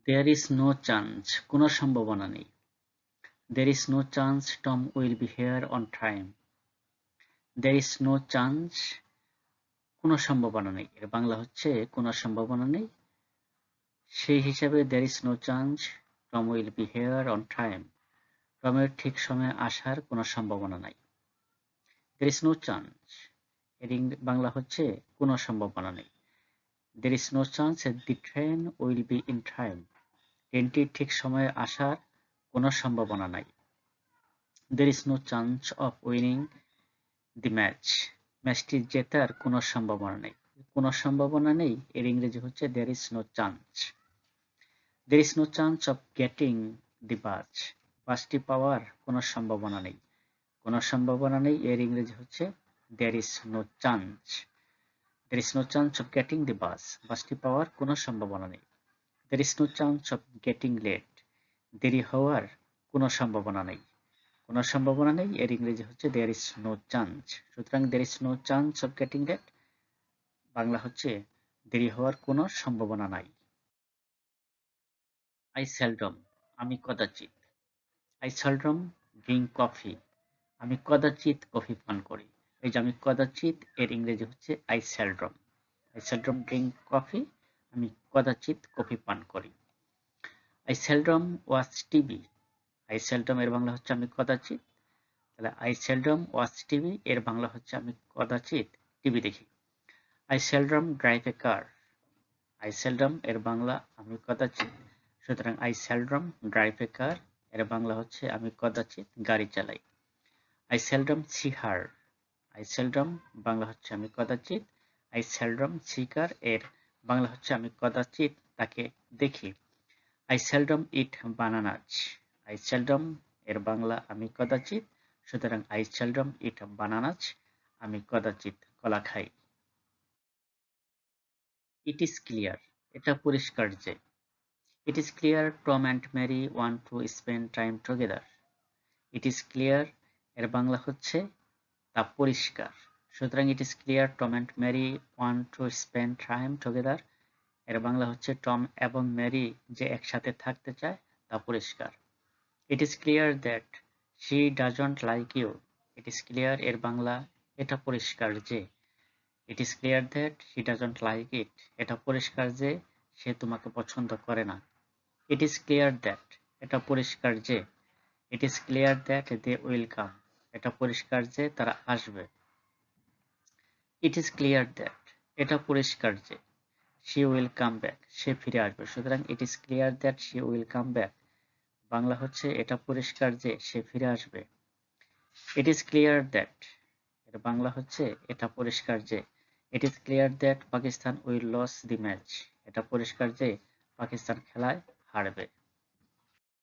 There is no chance, কোনো সম্ভাবনা নেই। There is no chance Tom will be here on time. There is no chance, কোনো সম্ভাবনা নেই, এর বাংলা হচ্ছে কোনো সম্ভাবনা নেই। সেই হিসাবে there is no chance Tom will be here on time, টমের ঠিক সময়ে আসার কোনো সম্ভাবনা নাই। দেয়ার ইজ নো চান্স, এর বাংলা হচ্ছে কোনো সম্ভাবনা নেই। There is no chance the train will be in time, ট্রেনটি ঠিক সময়ে আসার কোনো সম্ভাবনা নাই। There is no chance of winning the match, ম্যাচটি জেতার কোনো সম্ভাবনা নেই। কোনো সম্ভাবনা নেই এর ইংরেজি হচ্ছে there is no chance. There is no chance of getting the bus, বাসটি পাওয়ার কোনো সম্ভাবনা নেই। কোনো সম্ভাবনা নেই এর ইংরেজি হচ্ছে there is no chance. There is no chance of getting the bus, বাসটি পাওয়ার কোনো সম্ভাবনা নেই। There is no chance of getting late, দেরি হওয়ার কোনো সম্ভাবনা নেই। কোনো সম্ভাবনা নেই এর ইংরেজি হচ্ছে দেয়ার ইজ নো চান্স। সুতরাং there is no chance of getting late Bangla হচ্ছে দেরি হওয়ার কোনো সম্ভাবনা নাই। আই সেলডম, আমি কদাচিৎ। আই সেলডম ড্রিঙ্ক কফি, আমি কদাচিৎ কফি পান করি। এই যে আমি কদাচিৎ এর ইংরেজি হচ্ছে I seldom. I seldom drink coffee, আমি কদাচিৎ কফি পান করি। I seldom watch TV, I seldom এর বাংলা হচ্ছে আমি কদাচিৎ। তাহলে আই সেলডম ওয়াচ টিভি এর বাংলা হচ্ছে আমি কদাচিৎ টিভি দেখি। I seldom drive a car, I seldom এর বাংলা আমি কদাচিৎ। সুতরাং I seldom drive a car এর বাংলা হচ্ছে আমি কদাচিৎ গাড়ি চালাই। I seldom see her, I seldom Bangla হচ্ছে আমি কদাচিৎ। আই সেলডম সি কার এর বাংলা হচ্ছে আমি কদাচিৎ তাকে দেখি। I seldom eat bananas, I seldom এর বাংলা আমি কদাচিৎ। সুতরাং আই সেলডম ইট বানানাস, আমি কদাচিৎ কলা খাই। ইট ইজ ক্লিয়ার, এটা পরিষ্কার যে। It is clear Tom and Mary want to spend time together. It is clear এর বাংলা হচ্ছে তা পরিষ্কার। সুতরাং it is clear Tom and Mary want to spend time together এর বাংলা হচ্ছে টম এবং ম্যারি যে একসাথে থাকতে চায় তা পরিষ্কার। It is clear that she doesn't like you, it is clear এর বাংলা এটা পরিষ্কার যে। It is clear that she doesn't like it, এটা পরিষ্কার যে সে তোমাকে পছন্দ করে না। ইট ইজ ক্লিয়ার দ্যাট, এটা পরিষ্কার যে। It is clear that they will come, এটা পরিষ্কার যে তারা আসবে। ইট ইজ ক্লিয়ার দ্যাট, এটা পরিষ্কার যে শি উইল কাম ব্যাক, সে ফিরে আসবে। সুতরাং it is clear that she will come back Bangla হচ্ছে এটা পরিষ্কার যে সে ফিরে আসবে। ইট ইজ ক্লিয়ার দ্যাট এর বাংলা হচ্ছে এটা পরিষ্কার যে। It is clear that Pakistan will loss the match, এটা পরিষ্কার যে পাকিস্তান খেলায় হারবে।